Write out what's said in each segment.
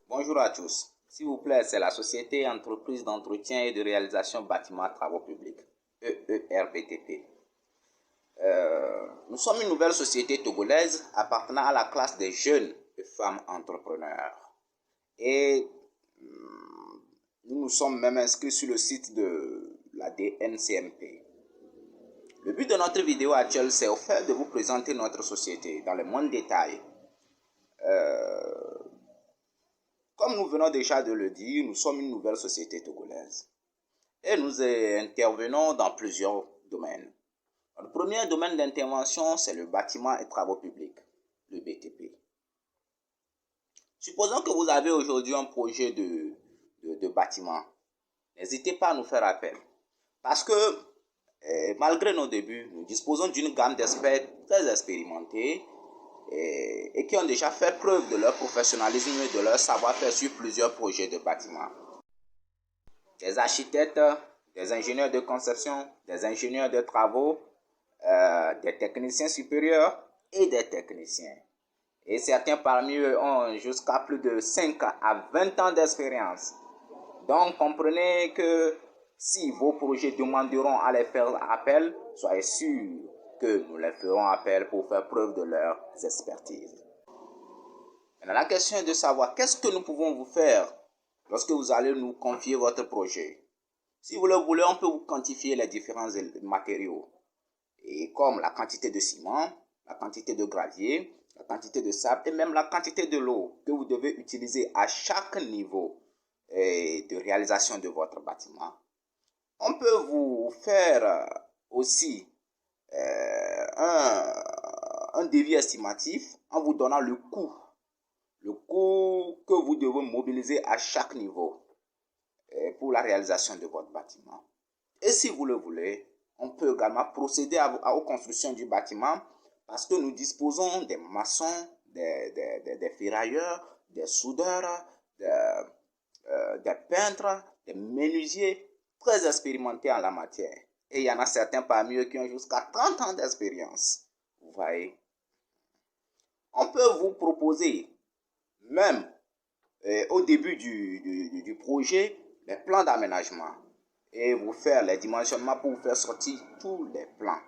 Bonjour à tous. S'il vous plaît, c'est la Société Entreprise d'entretien et de réalisation bâtiments travaux publics, EERBTP. Nous sommes une nouvelle société togolaise appartenant à la classe des jeunes et femmes entrepreneurs. Et nous nous sommes même inscrits sur le site de la DNCMP. Le but de notre vidéo actuelle, c'est au fait de vous présenter notre société dans le moindre détail. Comme nous venons déjà de le dire, nous sommes une nouvelle société togolaise. Et nous intervenons dans plusieurs domaines. Le premier domaine d'intervention, c'est le bâtiment et travaux publics, le BTP. Supposons que vous avez aujourd'hui un projet de bâtiment. N'hésitez pas à nous faire appel. Parce que, malgré nos débuts, nous disposons d'une gamme d'experts très expérimentés et qui ont déjà fait preuve de leur professionnalisme et de leur savoir-faire sur plusieurs projets de bâtiment. Des architectes, des ingénieurs de conception, des ingénieurs de travaux, des techniciens supérieurs et des techniciens. Et certains parmi eux ont jusqu'à plus de 5 à 20 ans d'expérience. Donc comprenez que si vos projets demanderont à les faire appel, soyez sûrs que nous les ferons appel pour faire preuve de leur expertise. Maintenant, la question est de savoir qu'est-ce que nous pouvons vous faire lorsque vous allez nous confier votre projet. Si vous le voulez, on peut vous quantifier les différents matériaux, et comme la quantité de ciment, la quantité de gravier, la quantité de sable et même la quantité de l'eau que vous devez utiliser à chaque niveau de réalisation de votre bâtiment. On peut vous faire aussi un devis estimatif en vous donnant le coût que vous devez mobiliser à chaque niveau pour la réalisation de votre bâtiment. Et si vous le voulez, on peut également procéder aux constructions du bâtiment parce que nous disposons des maçons, des ferrailleurs, des soudeurs, des peintres, des menuisiers très expérimentés en la matière. Et il y en a certains parmi eux qui ont jusqu'à 30 ans d'expérience. Vous voyez? On peut vous proposer, même au début du projet, les plans d'aménagement et vous faire les dimensionnements pour vous faire sortir tous les plans.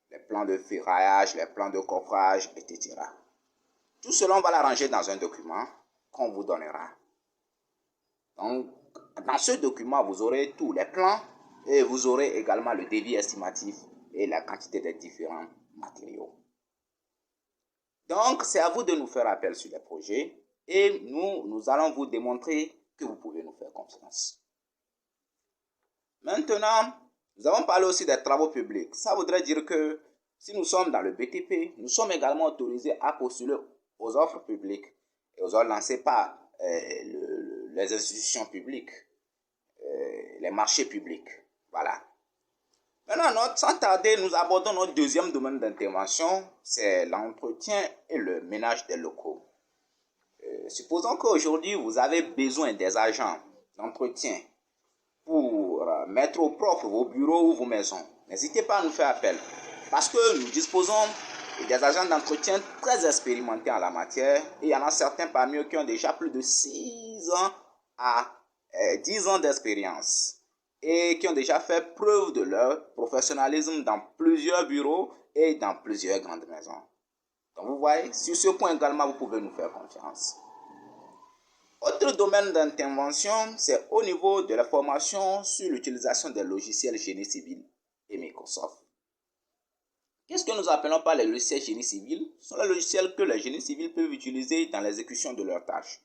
Les plans de ferraillage, les plans de coffrage, etc. Tout cela, on va l'arranger dans un document qu'on vous donnera. Donc, dans ce document, vous aurez tous les plans et vous aurez également le devis estimatif et la quantité des différents matériaux. Donc, c'est à vous de nous faire appel sur les projets et nous allons vous démontrer que vous pouvez nous faire confiance. Maintenant, nous avons parlé aussi des travaux publics. Ça voudrait dire que si nous sommes dans le BTP, nous sommes également autorisés à postuler aux offres publiques et aux offres lancées par les institutions publiques, les marchés publics. Voilà. Maintenant, sans tarder, nous abordons notre deuxième domaine d'intervention, c'est l'entretien et le ménage des locaux. Supposons qu'aujourd'hui, vous avez besoin des agents d'entretien pour mettre au propre vos bureaux ou vos maisons. N'hésitez pas à nous faire appel parce que nous disposons des agents d'entretien très expérimentés en la matière et il y en a certains parmi eux qui ont déjà plus de 6 ans à 10 ans d'expérience et qui ont déjà fait preuve de leur professionnalisme dans plusieurs bureaux et dans plusieurs grandes maisons. Donc vous voyez, sur ce point également, vous pouvez nous faire confiance. Autre domaine d'intervention, c'est au niveau de la formation sur l'utilisation des logiciels génie civil et Microsoft. Qu'est-ce que nous appelons par les logiciels génie civil? Ce sont les logiciels que les génies civils peuvent utiliser dans l'exécution de leurs tâches.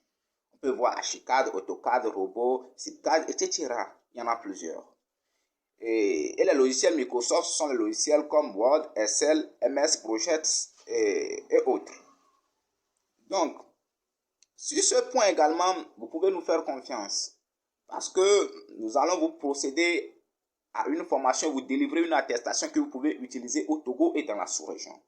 On peut voir Archicad, AutoCAD, Robot, SIPCAD, etc. Il y en a plusieurs. Et les logiciels Microsoft sont les logiciels comme Word, Excel, MS Project et autres. Donc, sur ce point également, vous pouvez nous faire confiance parce que nous allons vous procéder à une formation, vous délivrer une attestation que vous pouvez utiliser au Togo et dans la sous-région.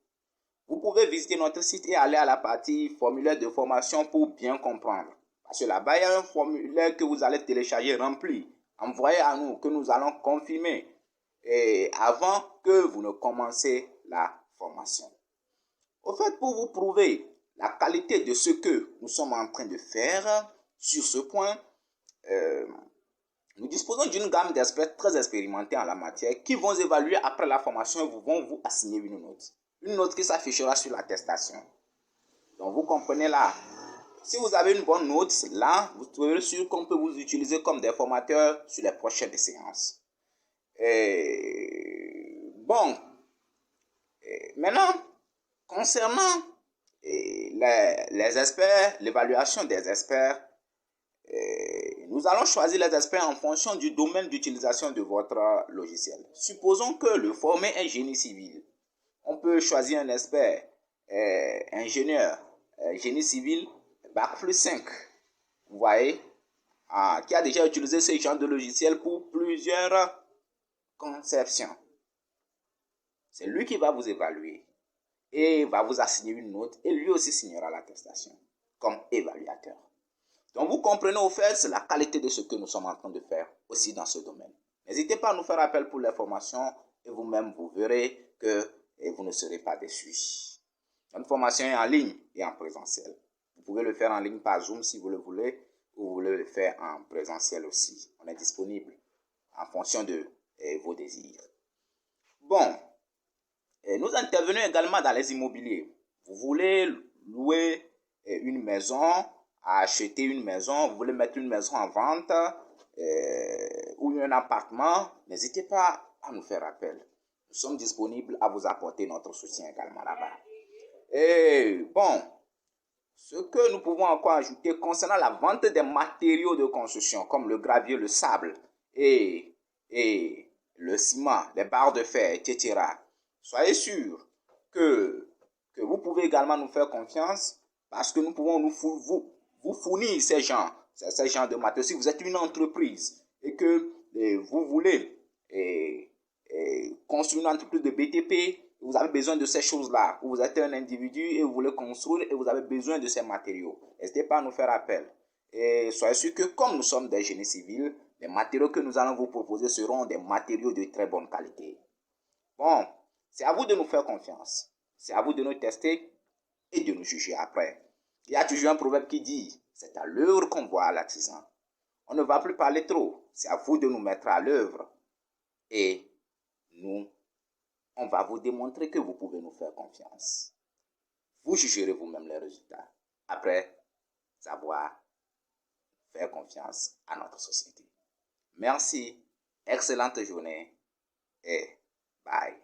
Vous pouvez visiter notre site et aller à la partie formulaire de formation pour bien comprendre. Parce que là-bas, il y a un formulaire que vous allez télécharger, remplir, envoyer à nous, que nous allons confirmer et avant que vous ne commencez la formation. Au fait, pour vous prouver la qualité de ce que nous sommes en train de faire sur ce point. Nous disposons d'une gamme d'experts très expérimentés en la matière qui vont évaluer après la formation et vont vous assigner une note. Une note qui s'affichera sur l'attestation. Donc vous comprenez là. Si vous avez une bonne note, là, vous serez sûr qu'on peut vous utiliser comme des formateurs sur les prochaines séances. Bon, maintenant, concernant les experts, l'évaluation des experts, nous allons choisir les experts en fonction du domaine d'utilisation de votre logiciel. Supposons que le formé est génie civil. On peut choisir un expert ingénieur, génie civil, Bac+5. Vous voyez, qui a déjà utilisé ce genre de logiciel pour plusieurs conceptions. C'est lui qui va vous évaluer et va vous assigner une note et lui aussi signera l'attestation comme évaluateur. Donc vous comprenez au fait, c'est la qualité de ce que nous sommes en train de faire aussi dans ce domaine. N'hésitez pas à nous faire appel pour les formations et vous-même vous verrez que vous ne serez pas déçus. Une formation est en ligne et en présentiel. Vous pouvez le faire en ligne par Zoom si vous le voulez ou vous voulez le faire en présentiel aussi. On est disponible en fonction de vos désirs. Bon, nous intervenons également dans les immobiliers. Vous voulez louer une maison, acheter une maison, vous voulez mettre une maison en vente ou un appartement, n'hésitez pas à nous faire appel. Nous sommes disponibles à vous apporter notre soutien également là-bas. Et bon, ce que nous pouvons encore ajouter concernant la vente des matériaux de construction comme le gravier, le sable et le ciment, les barres de fer, etc. Soyez sûr que vous pouvez également nous faire confiance parce que nous pouvons vous fournir ces genres de matériaux. Si vous êtes une entreprise et que vous voulez construire une entreprise de BTP, vous avez besoin de ces choses-là. Vous êtes un individu et vous voulez construire et vous avez besoin de ces matériaux. N'hésitez pas à nous faire appel. Et soyez sûr que comme nous sommes des génies civils, les matériaux que nous allons vous proposer seront des matériaux de très bonne qualité. Bon, c'est à vous de nous faire confiance. C'est à vous de nous tester et de nous juger après. Il y a toujours un proverbe qui dit, c'est à l'œuvre qu'on voit l'artisan. On ne va plus parler trop. C'est à vous de nous mettre à l'œuvre. Et on va vous démontrer que vous pouvez nous faire confiance. Vous jugerez vous-même les résultats après avoir fait confiance à notre société. Merci, excellente journée et bye.